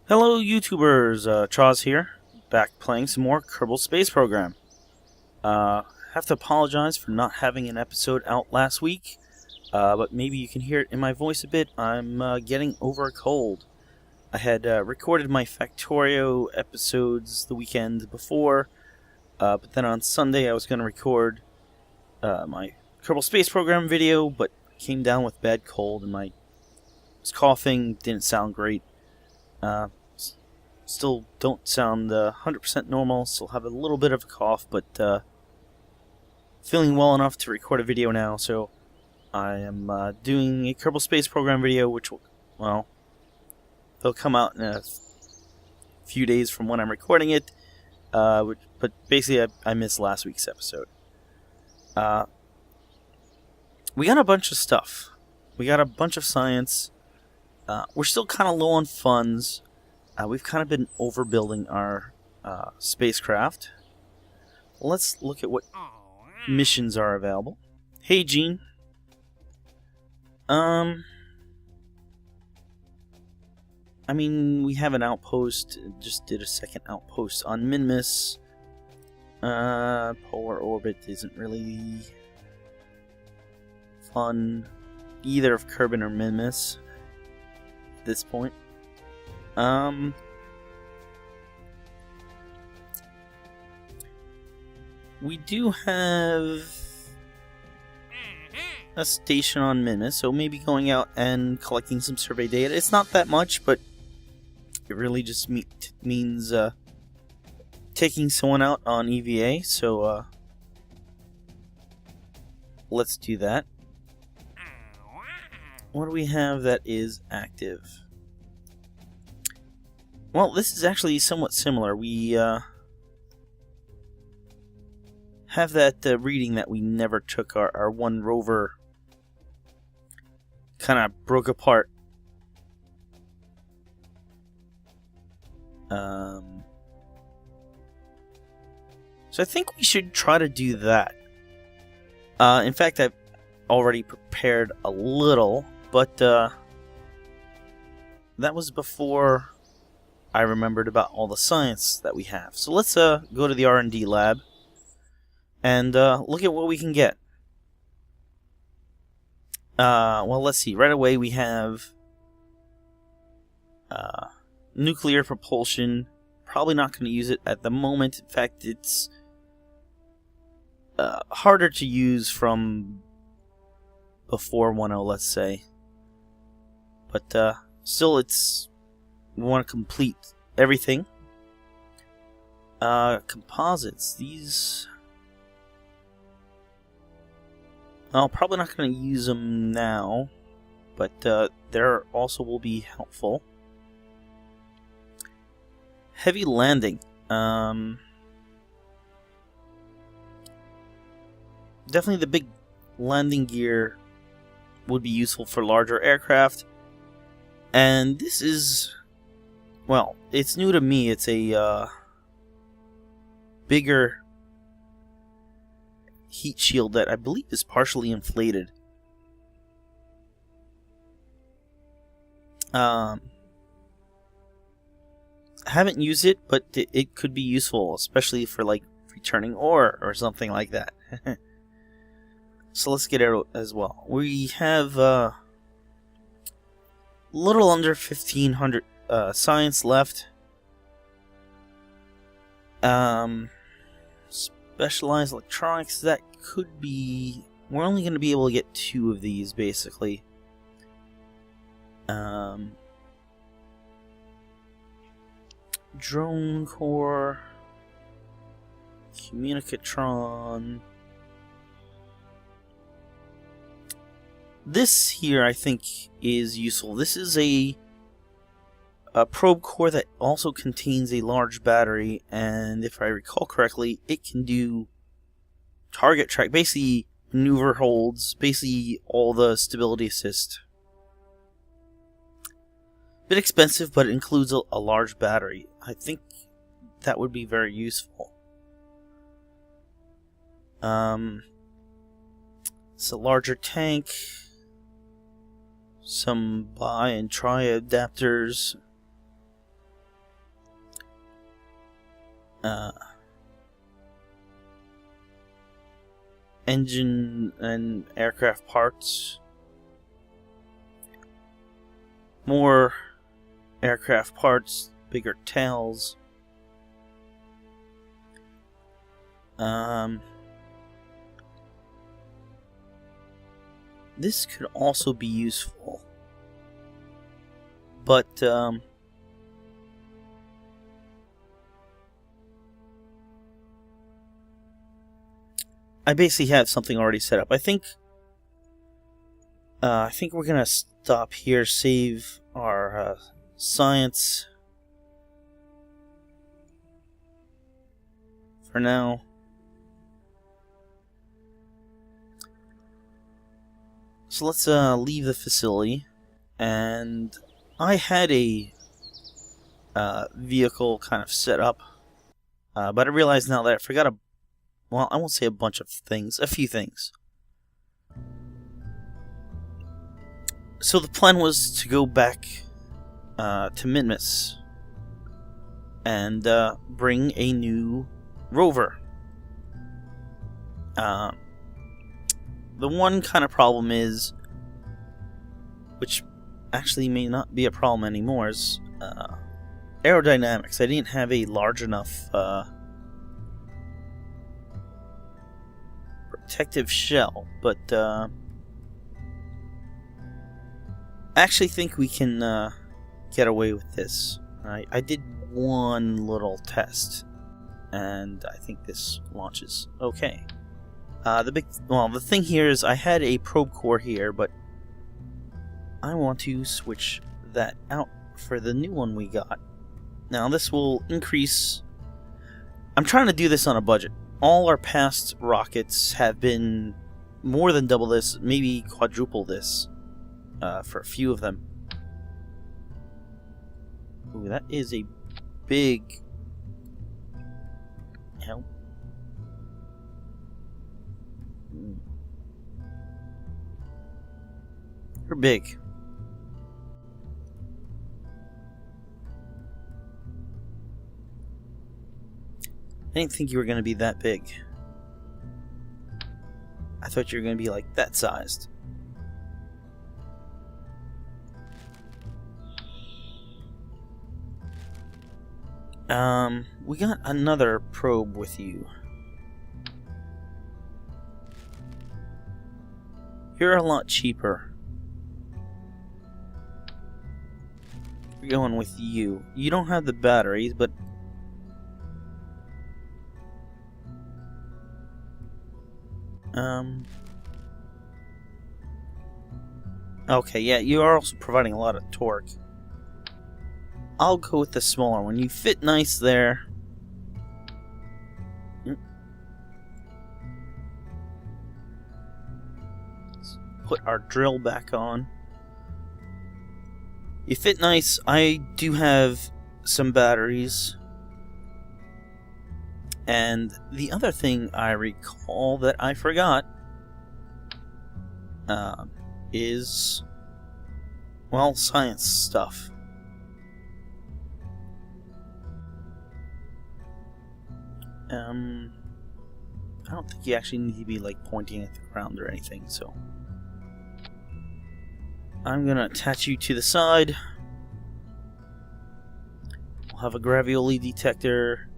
Hello YouTubers, Chaz here, back playing some more Kerbal Space Program. Have to apologize for not having an episode out last week, but maybe you can hear it in my voice a bit. I'm getting over a cold. I had recorded my Factorio episodes the weekend before, but then on Sunday I was going to record my Kerbal Space Program video, but came down with bad cold and I was coughing, didn't sound great. Still don't sound 100% normal, still have a little bit of a cough, but feeling well enough to record a video now, so I am doing a Kerbal Space Program video, which will, well, they'll come out in a few days from when I'm recording it, but basically I missed last week's episode. We got a bunch of stuff. We got a bunch of science. We're still kind of low on funds. We've kind of been overbuilding our spacecraft. Let's look at what missions are available. Hey, Gene. I mean, we have an outpost. Just did a second outpost on Minmus. Polar orbit isn't really fun. Either of Kerbin or Minmus at this point. We do have a station on Minmus, so maybe going out and collecting some survey data. It's not that much, but it really just means taking someone out on EVA, so let's do that. What do we have that is active? Well, this is actually somewhat similar. We have that reading that we never took. Our one rover kind of broke apart. So I think we should try to do that. In fact, I've already prepared a little, but that was before I remembered about all the science that we have. So let's go to the R&D lab and look at what we can get. Well, let's see. Right away we have nuclear propulsion. Probably not going to use it at the moment. In fact, it's harder to use from before 1.0, let's say. But still, we want to complete everything. Composites. These... Well, probably not going to use them now, but there also will be helpful. Heavy landing. Definitely the big landing gear would be useful for larger aircraft. And this is... well, it's new to me. It's a bigger heat shield that I believe is partially inflated. Haven't used it, but it could be useful, especially for like returning ore or something like that. So let's get it as well. We have little under 1,500 science left. Specialized electronics, that could be... we're only going to be able to get 2 of these, basically. Drone core, communicatron. This here, I think, is useful. This is a probe core that also contains a large battery, and if I recall correctly, it can do target track, basically maneuver holds, basically all the stability assist. Bit expensive, but it includes a large battery. I think that would be very useful. It's a larger tank. Some bi and tri adapters. engine and aircraft parts. More aircraft parts, bigger tails. This could also be useful, but I basically have something already set up. I think we're gonna stop here, save our science for now. So let's leave the facility, and I had a vehicle kind of set up, but I realized now that I forgot well, I won't say a bunch of things, a few things. So the plan was to go back to Minmus and bring a new rover. The one kind of problem is, which actually may not be a problem anymore, is aerodynamics. I didn't have a large enough protective shell, but I actually think we can get away with this. I did one little test, and I think this launches okay. The thing here is I had a probe core here, but I want to switch that out for the new one we got. Now this will increase. I'm trying to do this on a budget. All our past rockets have been more than double this, maybe quadruple this, for a few of them. Ooh, that is a big help. You're big. I didn't think you were going to be that big. I thought you were going to be like that sized. We got another probe with you. You're a lot cheaper. We're going with you. You don't have the batteries, but okay, yeah, you are also providing a lot of torque. I'll go with the smaller one. You fit nice there. Let's put our drill back on. You fit nice. I do have some batteries. And the other thing I recall that I forgot is, well, science stuff. I don't think you actually need to be like pointing at the ground or anything, so I'm gonna attach you to the side. We'll have a gravioli detector.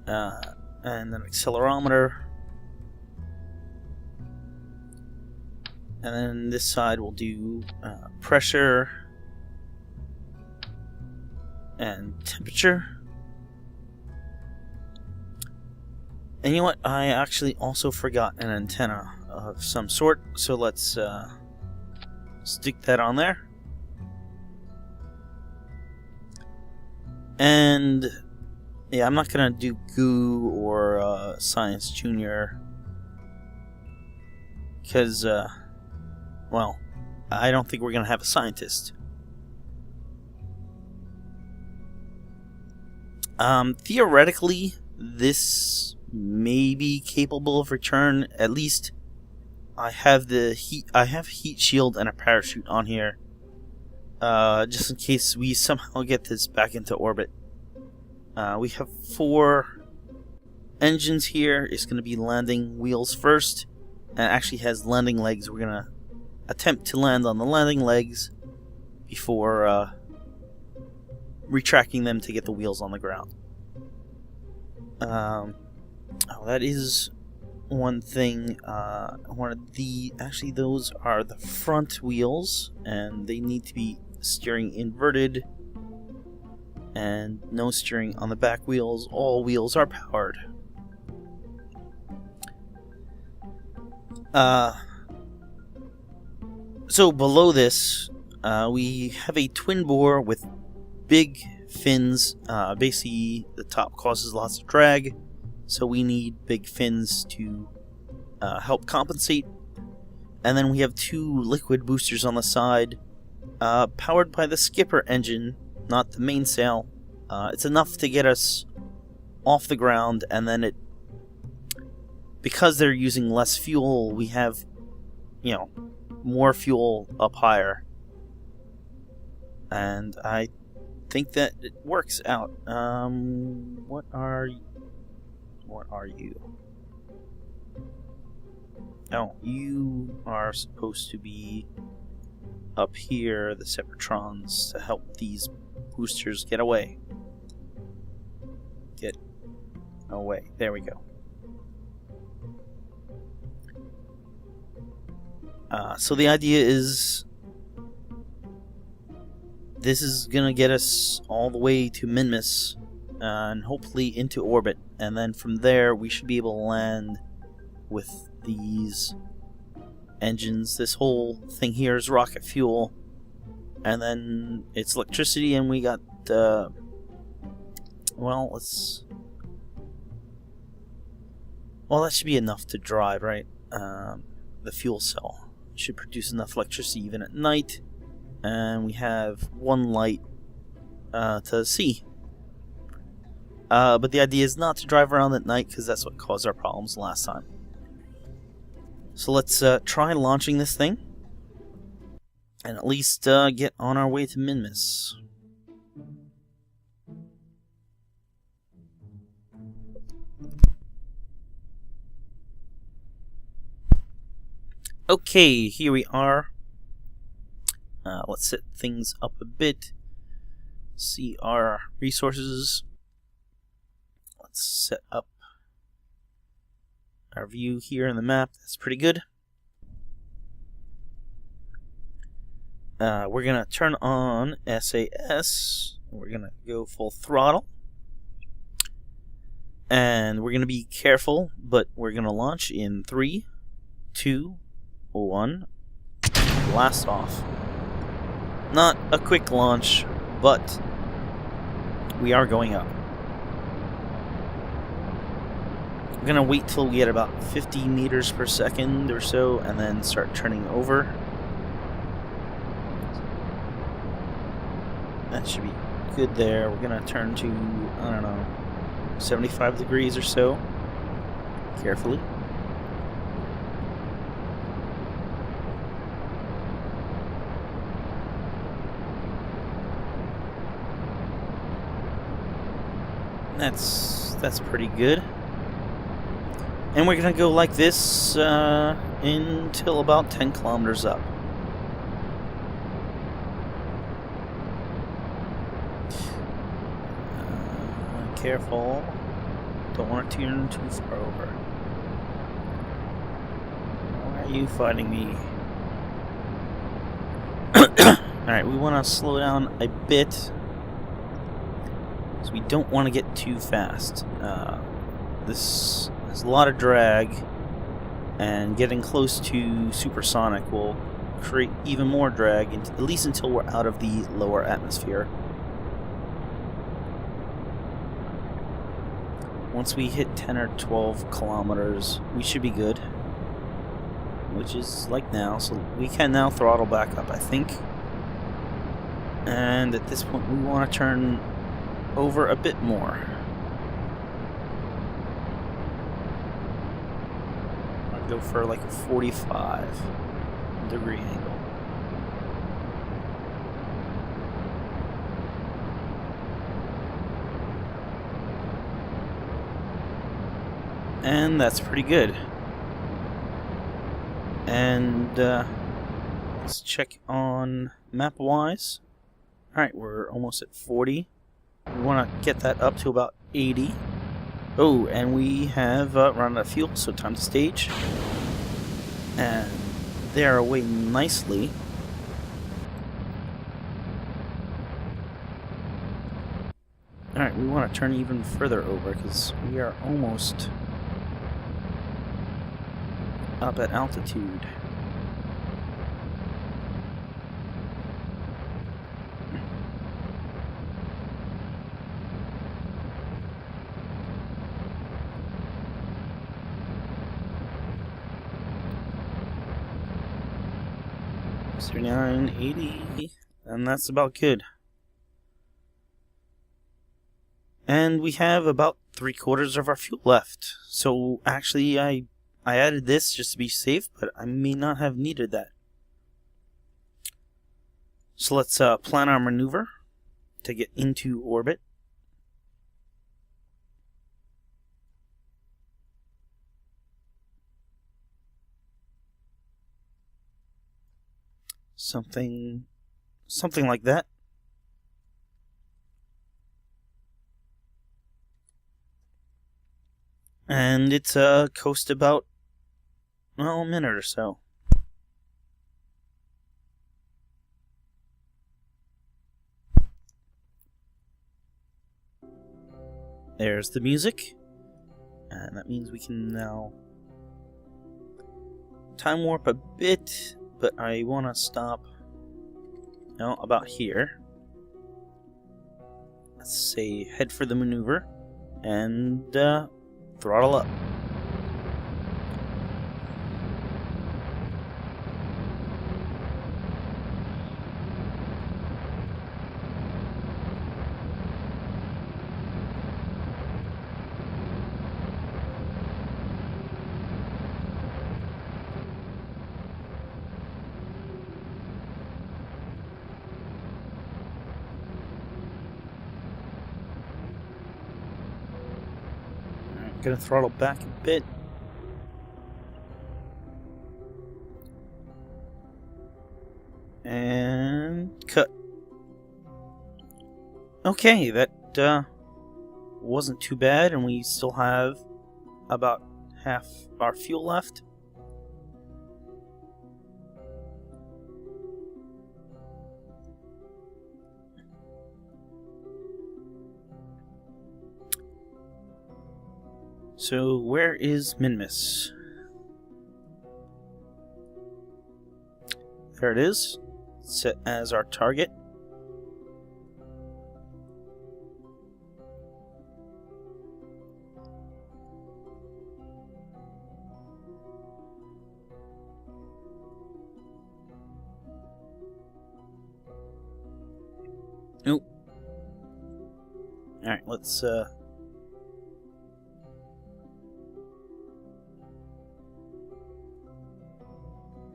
And an accelerometer. And then this side we'll do pressure and temperature. And you know what? I actually also forgot an antenna of some sort, so let's stick that on there. And yeah, I'm not gonna do Goo or Science Junior because, well, I don't think we're gonna have a scientist. Theoretically, this may be capable of return. At least, I have the heat. I have heat shield and a parachute on here, just in case we somehow get this back into orbit. We have 4 engines here. It's going to be landing wheels first, and it actually has landing legs. We're going to attempt to land on the landing legs before retracting them to get the wheels on the ground. That is one thing. Actually, those are the front wheels, and they need to be steering inverted, and no steering on the back wheels. All wheels are powered. So below this, we have a twin bore with big fins. Basically, the top causes lots of drag, so we need big fins to help compensate. And then we have 2 liquid boosters on the side, powered by the skipper engine, not the mainsail. It's enough to get us off the ground, and then because they're using less fuel, we have, more fuel up higher. And I think that it works out. What are you? Oh, you are supposed to be up here, the Separatrons, to help these boosters get away. Get away. There we go. So the idea is this is gonna get us all the way to Minmus, and hopefully into orbit, and then from there we should be able to land with these engines. This whole thing here is rocket fuel, and then it's electricity, and we got that should be enough to drive, right? The fuel cell should produce enough electricity even at night, and we have 1 light to see. But the idea is not to drive around at night, because that's what caused our problems last time. So let's try launching this thing, and at least get on our way to Minmus. Okay, here we are. Let's set things up a bit. See our resources. Let's set up our view here in the map. That's pretty good. We're going to turn on SAS. We're going to go full throttle. And we're going to be careful, but we're going to launch in 3, 2, 1. Blast off. Not a quick launch, but we are going up. We're going to wait till we get about 50 meters per second or so, and then start turning over. That should be good there. We're going to turn to, 75 degrees or so. Carefully. That's pretty good. And we're going to go like this until about 10 kilometers up. Careful. Don't want to turn too far over. Why are you fighting me? Alright, we want to slow down a bit, because we don't want to get too fast. This has a lot of drag, and getting close to supersonic will create even more drag, at least until we're out of the lower atmosphere. Once we hit 10 or 12 kilometers, we should be good, which is like now, so we can now throttle back up, I think. And at this point, we want to turn over a bit more. I'll go for like a 45-degree angle. And that's pretty good. And let's check on map-wise. Alright, we're almost at 40. We want to get that up to about 80. Oh, and we have run out of fuel, so time to stage. And they're away nicely. Alright, we want to turn even further over because we are almost up at altitude. $39, 80, and that's about good. And we have about 3/4 of our fuel left. So actually, I added this just to be safe, but I may not have needed that. So let's plan our maneuver to get into orbit. Something like that. And it's coast about, well, a minute or so. There's the music. And that means we can now time warp a bit, but I want to stop, no, about here. Let's say head for the maneuver and throttle up. Gonna throttle back a bit. And cut. Okay, that wasn't too bad, and we still have about half our fuel left. So, where is Minmus? There it is. Set as our target. Nope. Alright, let's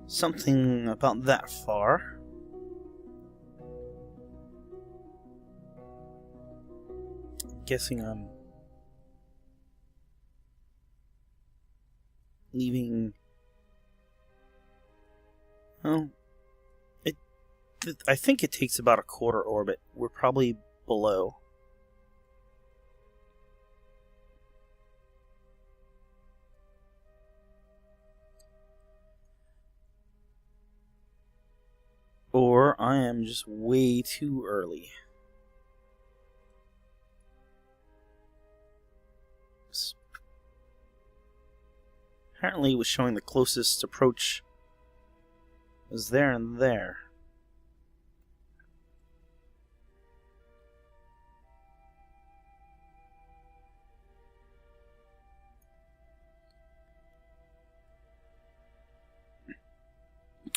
something about that far. Guessing I'm leaving. Oh, I think it takes about a quarter orbit. We're probably below. Or I am just way too early. Apparently it was showing the closest approach was there and there.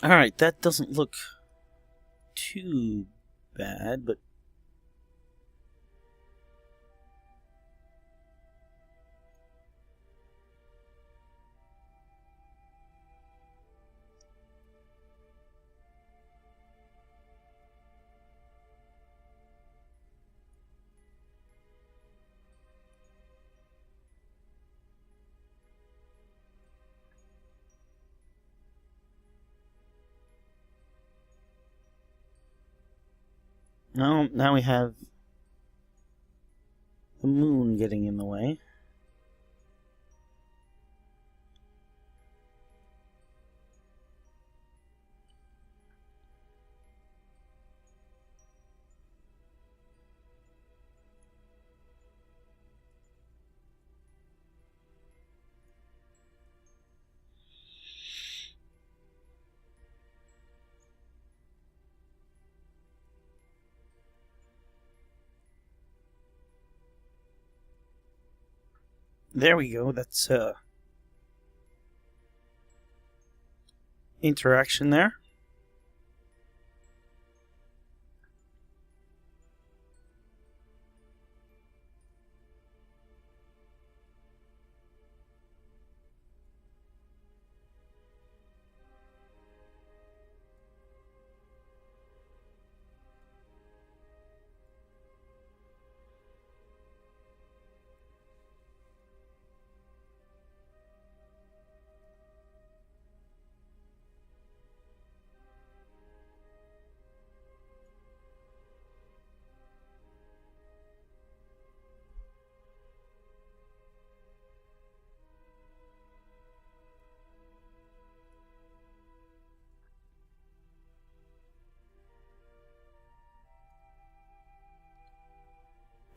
Alright, that doesn't look too bad, but Now we have the moon getting in the way. There we go. That's interaction there.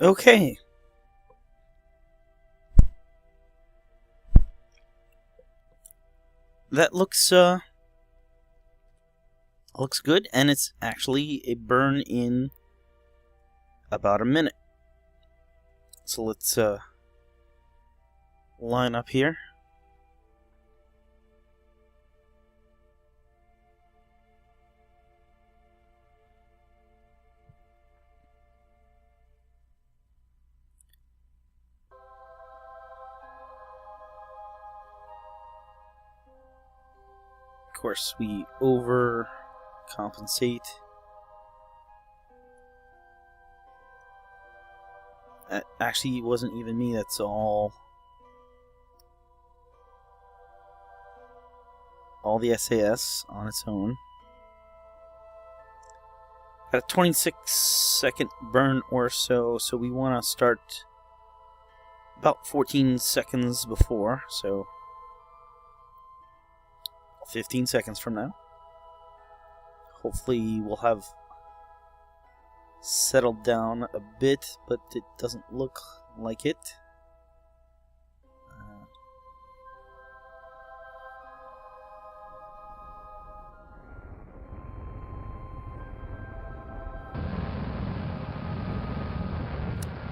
Okay. That looks good, and it's actually a burn in about a minute. So let's line up here. Of course, we overcompensate. Actually, it wasn't even me. That's all the SAS on its own. Got a 26-second burn or so, so we want to start about 14 seconds before, so 15 seconds from now. Hopefully we'll have settled down a bit, but it doesn't look like it.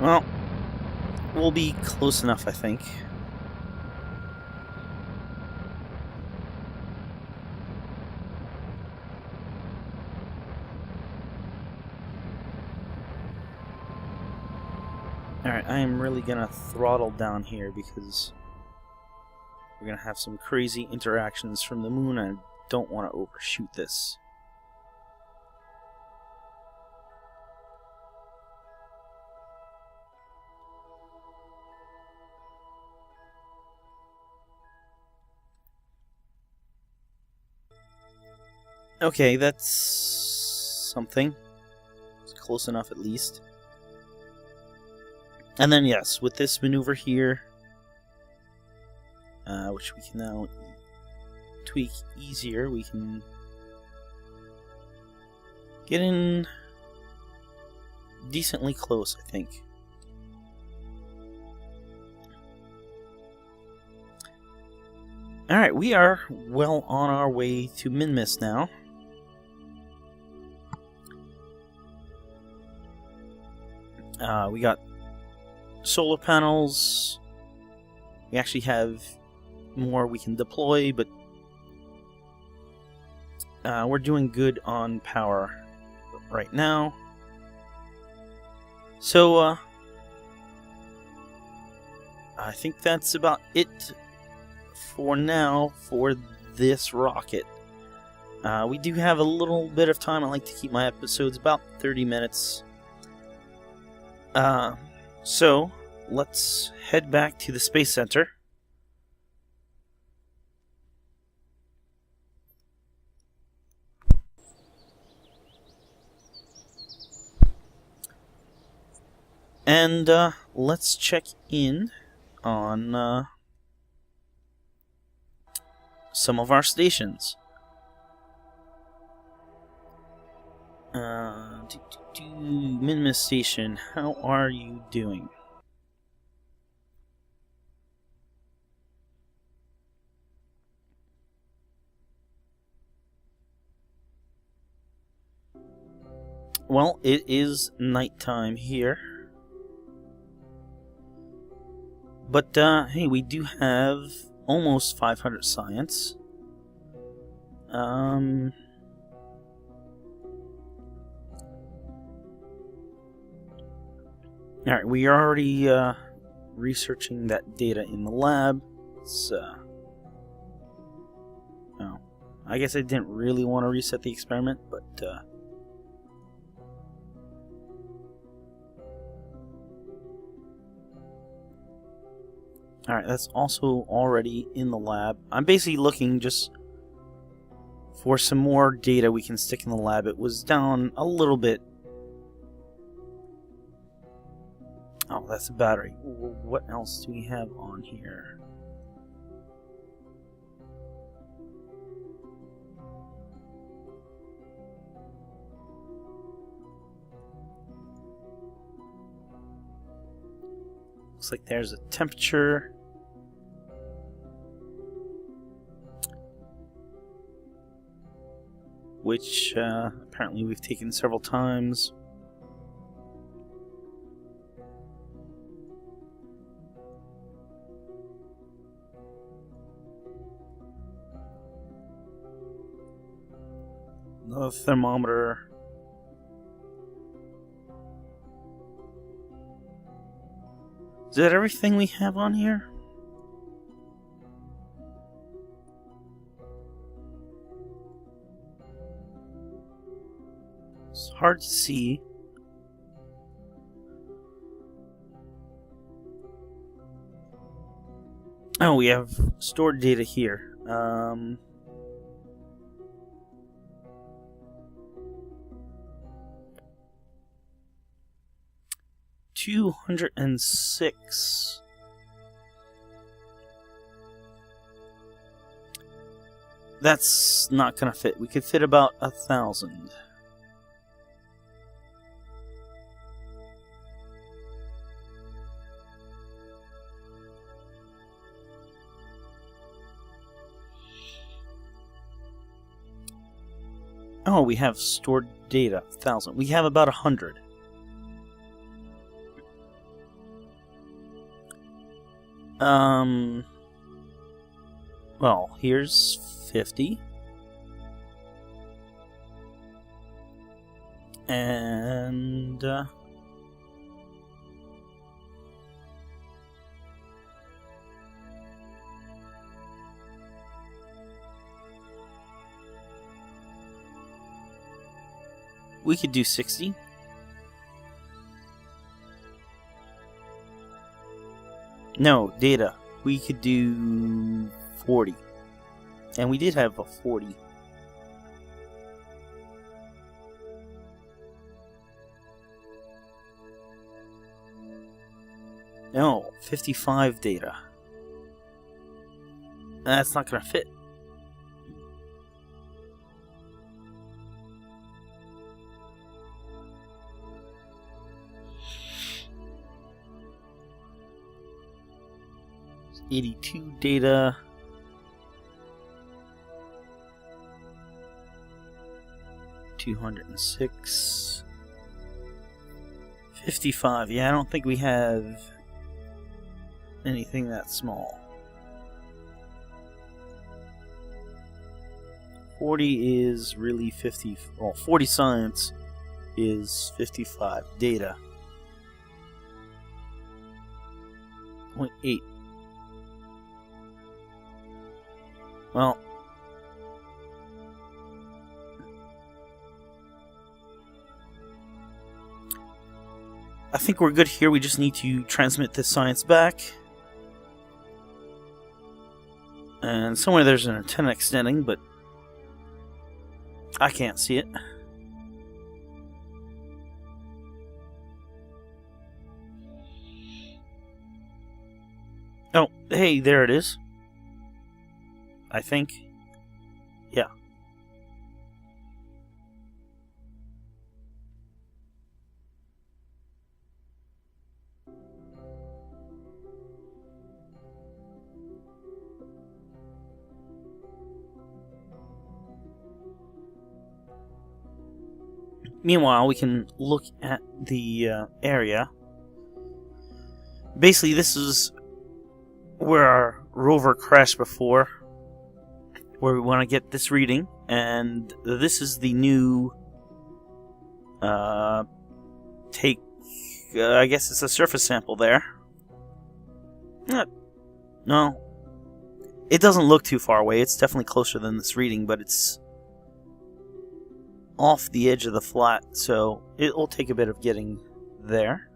Well, we'll be close enough, I think. Alright, I am really gonna throttle down here because we're gonna have some crazy interactions from the moon, and I don't want to overshoot this. Okay, that's something. It's close enough at least. And then yes, with this maneuver here, which we can now tweak easier, we can get in decently close, I think. Alright, we are well on our way to Minmus now. We got solar panels. We actually have more we can deploy, but we're doing good on power right now. So I think that's about it for now for this rocket. We do have a little bit of time. I like to keep my episodes about 30 minutes. So let's head back to the Space Center. And let's check in on some of our stations. Minmus Station, how are you doing? Well, it is nighttime here. But, hey, we do have almost 500 science. Alright, we are already, researching that data in the lab. It's, oh, I guess I didn't really want to reset the experiment, but, alright, that's also already in the lab. I'm basically looking just for some more data we can stick in the lab. It was down a little bit. Oh, that's a battery. What else do we have on here? Looks like there's a temperature. Which apparently we've taken several times. Another thermometer. Is that everything we have on here? It's hard to see. Oh, we have stored data here. 206. That's not gonna fit. We could fit about 1,000. Oh, we have stored data, 1,000. We have about 100. Well, here's 50. And, we could do 60. No, data. We could do 40. And we did have a 40. No, 55 data. That's not gonna fit. It's 82 data. $206. 55. Yeah, I don't think we have anything that small. 40 is really 50. Well, 40 science is 55 data. 0.8. Well, I think we're good here. We just need to transmit this science back. And somewhere there's an antenna extending, but I can't see it. Oh, hey, there it is. I think. Yeah. Meanwhile, we can look at the area. Basically, this is where our rover crashed before, where we want to get this reading, and this is the new I guess it's a surface sample there. No, it doesn't look too far away. It's definitely closer than this reading, but it's off the edge of the flat, so it will take a bit of getting there.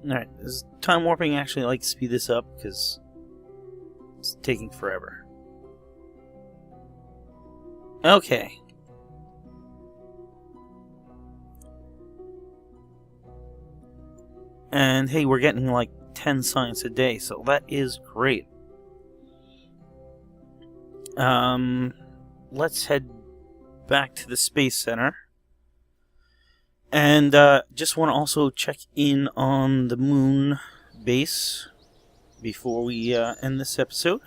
Alright, does time warping actually like speed this up? Because it's taking forever. Okay. And hey, we're getting like 10 science a day, so that is great. Let's head back to the Space Center. And just want to also check in on the moon base before we end this episode.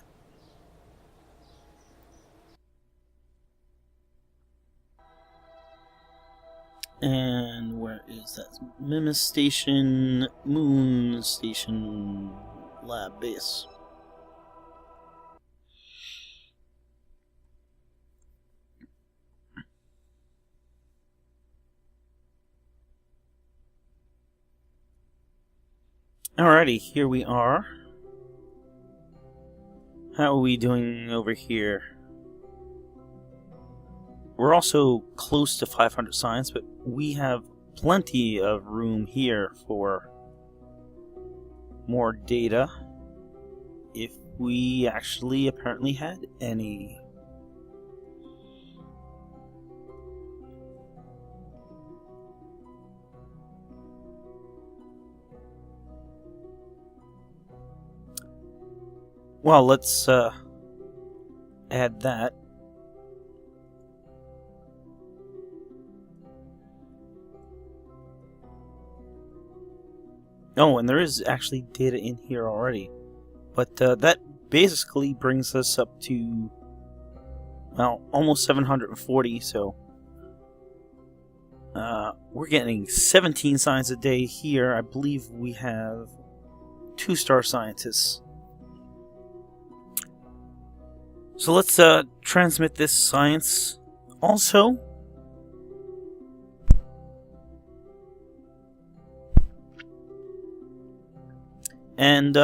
And where is that? Minmus Station, Moon Station, Lab Base. Alrighty, here we are. How are we doing over here? We're also close to 500 science, but we have plenty of room here for more data. If we actually apparently had any. Well, let's add that. Oh, and there is actually data in here already. But that basically brings us up to, well, almost 740, so we're getting 17 science a day here. I believe we have 2-star scientists. So let's transmit this science also. And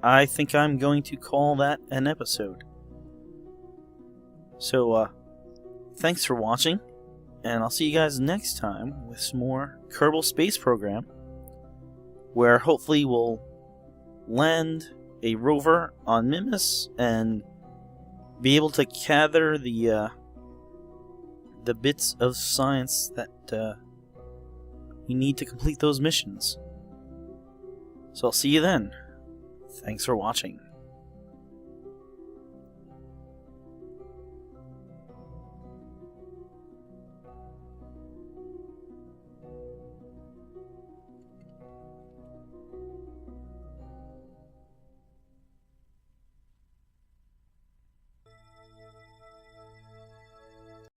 I think I'm going to call that an episode. So thanks for watching, and I'll see you guys next time with some more Kerbal Space Program, where hopefully we'll land a rover on Minmus and be able to gather the bits of science that we need to complete those missions. So I'll see you then. Thanks for watching.